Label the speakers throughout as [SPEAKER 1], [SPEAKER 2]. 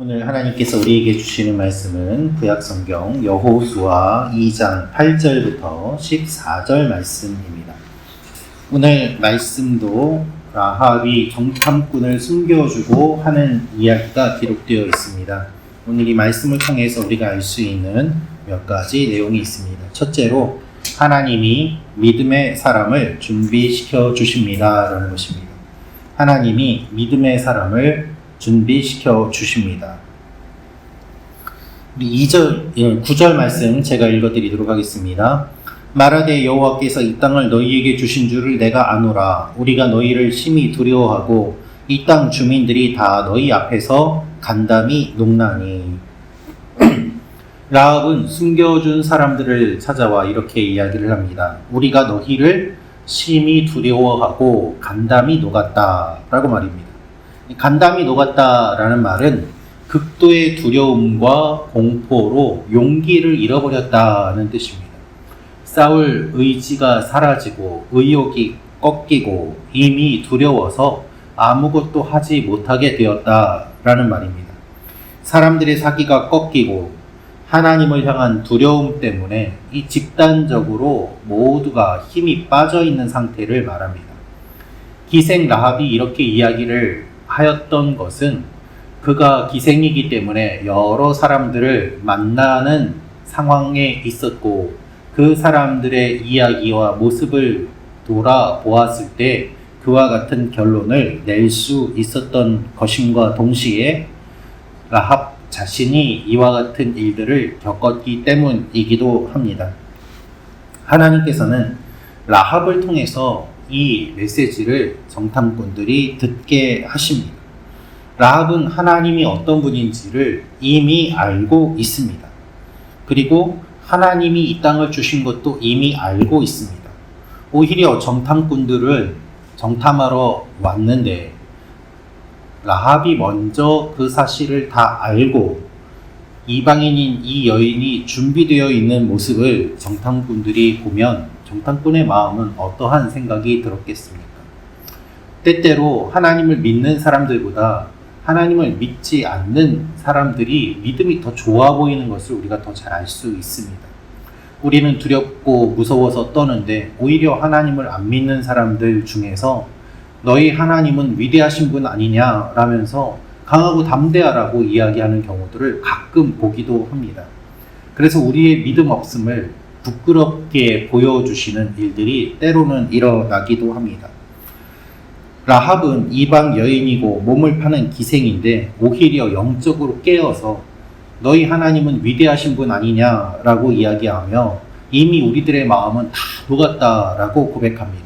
[SPEAKER 1] 오늘 하나님께서 우리에게 주시는 말씀은 구약성경 여호수아 2장 8절부터 14절 말씀입니다. 오늘 말씀도 라합이 정탐꾼을 숨겨주고 하는 이야기가 기록되어 있습니다. 오늘 이 말씀을 통해서 우리가 알 수 있는 몇 가지 내용이 있습니다. 첫째로 하나님이 믿음의 사람을 준비시켜 주십니다 라는 것입니다. 하나님이 믿음의 사람을 준비시켜 주십니다. 우리 9절 말씀 제가 읽어드리도록 하겠습니다. 말하되 여호와께서 이 땅을 너희에게 주신 줄을 내가 아노라. 우리가 너희를 심히 두려워하고 이 땅 주민들이 다 너희 앞에서 간담이 녹나니. 라합은 숨겨준 사람들을 찾아와 이렇게 이야기를 합니다. 우리가 너희를 심히 두려워하고 간담이 녹았다 라고 말입니다. 간담이 녹았다라는 말은 극도의 두려움과 공포로 용기를 잃어버렸다는 뜻입니다. 싸울 의지가 사라지고 의욕이 꺾이고 이미 두려워서 아무것도 하지 못하게 되었다라는 말입니다. 사람들의 사기가 꺾이고 하나님을 향한 두려움 때문에 이 집단적으로 모두가 힘이 빠져 있는 상태를 말합니다. 기생 라합이 이렇게 이야기를 하였던 것은 그가 기생이기 때문에 여러 사람들을 만나는 상황에 있었고 그 사람들의 이야기와 모습을 돌아보았을 때 그와 같은 결론을 낼 수 있었던 것임과 동시에 라합 자신이 이와 같은 일들을 겪었기 때문이기도 합니다. 하나님께서는 라합을 통해서 이 메시지를 정탐꾼들이 듣게 하십니다. 라합은 하나님이 어떤 분인지를 이미 알고 있습니다. 그리고 하나님이 이 땅을 주신 것도 이미 알고 있습니다. 오히려 정탐꾼들은 정탐하러 왔는데 라합이 먼저 그 사실을 다 알고 이방인인 이 여인이 준비되어 있는 모습을 정탐꾼들이 보면 정탐꾼의 마음은 어떠한 생각이 들었겠습니까? 때때로 하나님을 믿는 사람들보다 하나님을 믿지 않는 사람들이 믿음이 더 좋아 보이는 것을 우리가 더 잘 알 수 있습니다. 우리는 두렵고 무서워서 떠는데 오히려 하나님을 안 믿는 사람들 중에서 너희 하나님은 위대하신 분 아니냐 라면서 강하고 담대하라고 이야기하는 경우들을 가끔 보기도 합니다. 그래서 우리의 믿음 없음을 부끄럽게 보여주시는 일들이 때로는 일어나기도 합니다. 라합은 이방 여인이고 몸을 파는 기생인데 오히려 영적으로 깨어서 너희 하나님은 위대하신 분 아니냐라고 이야기하며 이미 우리들의 마음은 다 녹았다라고 고백합니다.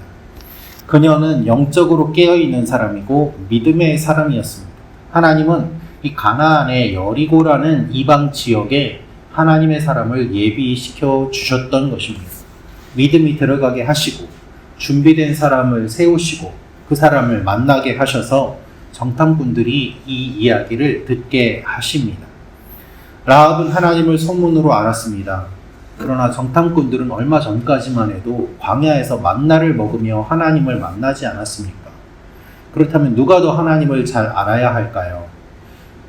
[SPEAKER 1] 그녀는 영적으로 깨어있는 사람이고 믿음의 사람이었습니다. 하나님은 이 가나안의 여리고라는 이방 지역에 하나님의 사람을 예비시켜 주셨던 것입니다. 믿음이 들어가게 하시고 준비된 사람을 세우시고 그 사람을 만나게 하셔서 정탐꾼들이 이 이야기를 듣게 하십니다. 라합은 하나님을 소문으로 알았습니다. 그러나 정탐꾼들은 얼마 전까지만 해도 광야에서 만나를 먹으며 하나님을 만나지 않았습니까? 그렇다면 누가 더 하나님을 잘 알아야 할까요?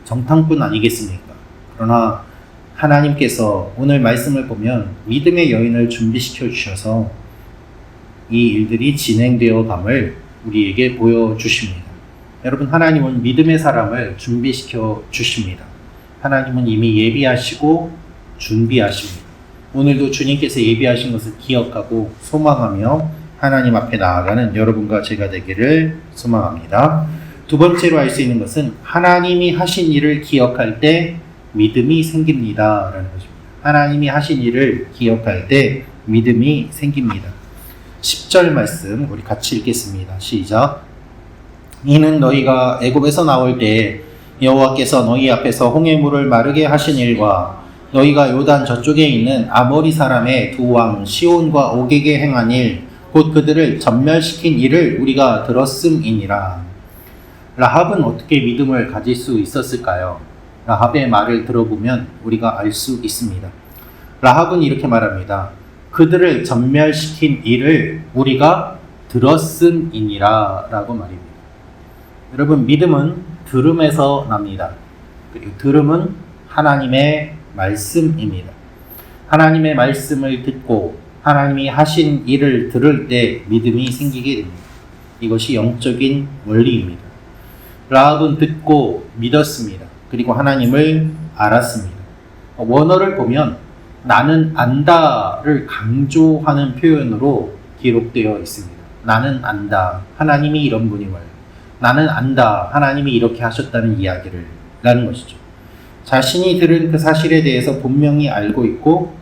[SPEAKER 1] 정탐꾼 아니겠습니까? 그러나 하나님께서 오늘 말씀을 보면 믿음의 여인을 준비시켜 주셔서 이 일들이 진행되어 감을 우리에게 보여주십니다. 여러분, 하나님은 믿음의 사람을 준비시켜 주십니다. 하나님은 이미 예비하시고 준비하십니다. 오늘도 주님께서 예비하신 것을 기억하고 소망하며 하나님 앞에 나아가는 여러분과 제가 되기를 소망합니다. 두 번째로 알 수 있는 것은 하나님이 하신 일을 기억할 때 믿음이 생깁니다 라는 것입니다. 하나님이 하신 일을 기억할 때 믿음이 생깁니다. 10절 말씀 우리 같이 읽겠습니다. 시작. 이는 너희가 애굽에서 나올 때 여호와께서 너희 앞에서 홍해물을 마르게 하신 일과 너희가 요단 저쪽에 있는 아모리 사람의 두 왕 시온과 옥에게 행한 일 곧 그들을 전멸시킨 일을 우리가 들었음이니라. 라합은 어떻게 믿음을 가질 수 있었을까요? 라합의 말을 들어보면 우리가 알 수 있습니다. 라합은 이렇게 말합니다. 그들을 전멸시킨 일을 우리가 들었음이니라 라고 말입니다. 여러분, 믿음은 들음에서 납니다. 그리고 들음은 하나님의 말씀입니다. 하나님의 말씀을 듣고 하나님이 하신 일을 들을 때 믿음이 생기게 됩니다. 이것이 영적인 원리입니다. 라합은 듣고 믿었습니다. 그리고 하나님을 알았습니다. 원어를 보면 나는 안다를 강조하는 표현으로 기록되어 있습니다. 나는 안다. 하나님이 이런 분임을. 나는 안다. 하나님이 이렇게 하셨다는 이야기를 라는 것이죠. 자신이 들은 그 사실에 대해서 분명히 알고 있고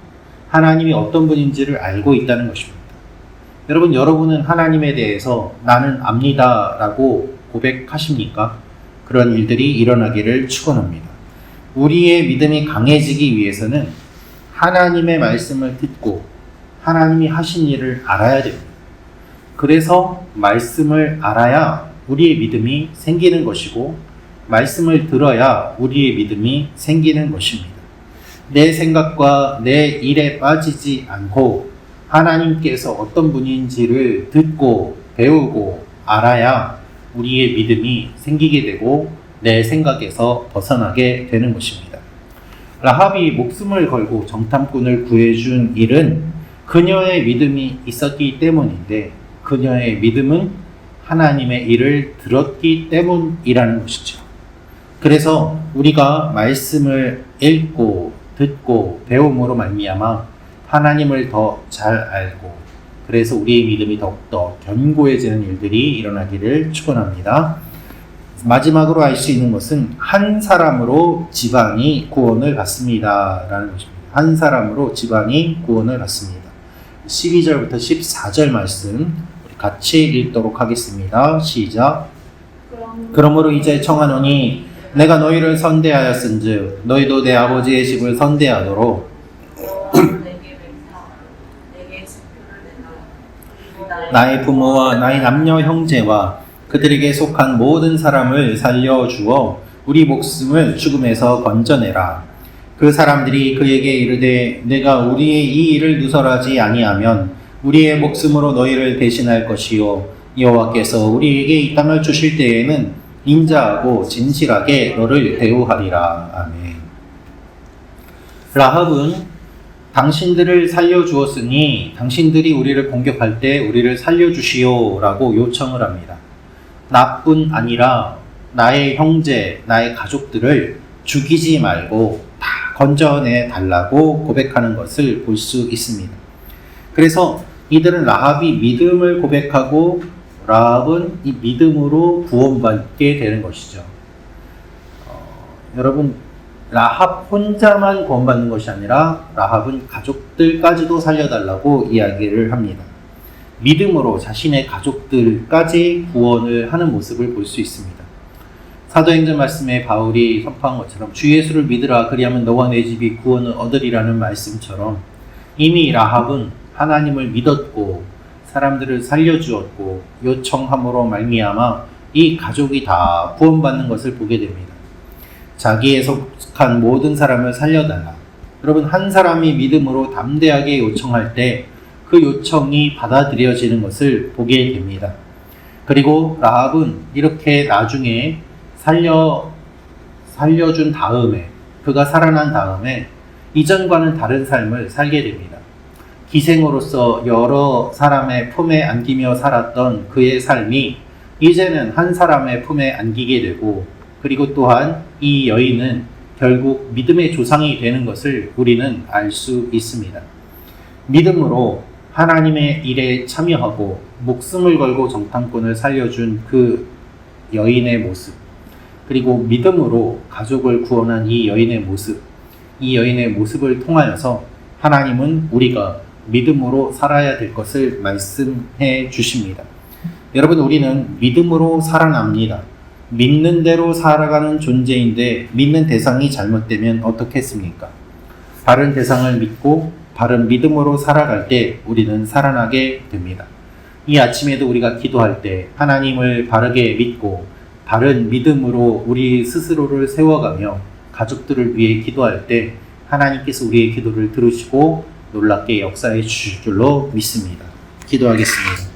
[SPEAKER 1] 하나님이 어떤 분인지를 알고 있다는 것입니다. 여러분은 하나님에 대해서 나는 압니다 라고 고백하십니까? 그런 일들이 일어나기를 축원합니다. 우리의 믿음이 강해지기 위해서는 하나님의 말씀을 듣고 하나님이 하신 일을 알아야 됩니다. 그래서 말씀을 알아야 우리의 믿음이 생기는 것이고 말씀을 들어야 우리의 믿음이 생기는 것입니다. 내 생각과 내 일에 빠지지 않고 하나님께서 어떤 분인지를 듣고 배우고 알아야 우리의 믿음이 생기게 되고 내 생각에서 벗어나게 되는 것입니다. 라합이 목숨을 걸고 정탐꾼을 구해준 일은 그녀의 믿음이 있었기 때문인데 그녀의 믿음은 하나님의 일을 들었기 때문이라는 것이죠. 그래서 우리가 말씀을 읽고 듣고 배움으로 말미암아 하나님을 더 잘 알고 그래서 우리의 믿음이 더욱더 견고해지는 일들이 일어나기를 축원합니다. 마지막으로 알 수 있는 것은 한 사람으로 집안이 구원을 받습니다 라는 것입니다. 한 사람으로 집안이 구원을 받습니다. 12절부터 14절 말씀 우리 같이 읽도록 하겠습니다. 시작. 그러므로 이제 청하노니 내가 너희를 선대하였은즉 너희도 내 아버지의 집을 선대하도록 나의 부모와 나의 남녀 형제와 그들에게 속한 모든 사람을 살려주어 우리 목숨을 죽음에서 건져내라. 그 사람들이 그에게 이르되 내가 우리의 이 일을 누설하지 아니하면 우리의 목숨으로 너희를 대신할 것이요 여호와께서 우리에게 이 땅을 주실 때에는 인자하고 진실하게 너를 대우하리라. 아멘. 라합은 당신들을 살려주었으니 당신들이 우리를 공격할 때 우리를 살려주시오 라고 요청을 합니다. 나뿐 아니라 나의 형제, 나의 가족들을 죽이지 말고 다 건져내 달라고 고백하는 것을 볼 수 있습니다. 그래서 이들은 라합이 믿음을 고백하고 라합은 이 믿음으로 구원받게 되는 것이죠. 여러분, 라합 혼자만 구원받는 것이 아니라 라합은 가족들까지도 살려달라고 이야기를 합니다. 믿음으로 자신의 가족들까지 구원을 하는 모습을 볼 수 있습니다. 사도행전 말씀에 바울이 선포한 것처럼 주 예수를 믿으라 그리하면 너와 내 집이 구원을 얻으리라는 말씀처럼 이미 라합은 하나님을 믿었고 사람들을 살려주었고 요청함으로 말미암아 이 가족이 다 구원받는 것을 보게 됩니다. 자기에 속한 모든 사람을 살려달라. 여러분, 한 사람이 믿음으로 담대하게 요청할 때 그 요청이 받아들여지는 것을 보게 됩니다. 그리고 라합은 이렇게 나중에 살려준 다음에 그가 살아난 다음에 이전과는 다른 삶을 살게 됩니다. 기생으로서 여러 사람의 품에 안기며 살았던 그의 삶이 이제는 한 사람의 품에 안기게 되고 그리고 또한 이 여인은 결국 믿음의 조상이 되는 것을 우리는 알 수 있습니다. 믿음으로 하나님의 일에 참여하고 목숨을 걸고 정탐꾼을 살려준 그 여인의 모습, 그리고 믿음으로 가족을 구원한 이 여인의 모습을 통하여서 하나님은 우리가 믿음으로 살아야 될 것을 말씀해 주십니다. 여러분, 우리는 믿음으로 살아납니다. 믿는 대로 살아가는 존재인데 믿는 대상이 잘못되면 어떻겠습니까? 바른 대상을 믿고 바른 믿음으로 살아갈 때 우리는 살아나게 됩니다. 이 아침에도 우리가 기도할 때 하나님을 바르게 믿고 바른 믿음으로 우리 스스로를 세워가며 가족들을 위해 기도할 때 하나님께서 우리의 기도를 들으시고 놀랍게 역사해 주실 줄로 믿습니다. 기도하겠습니다.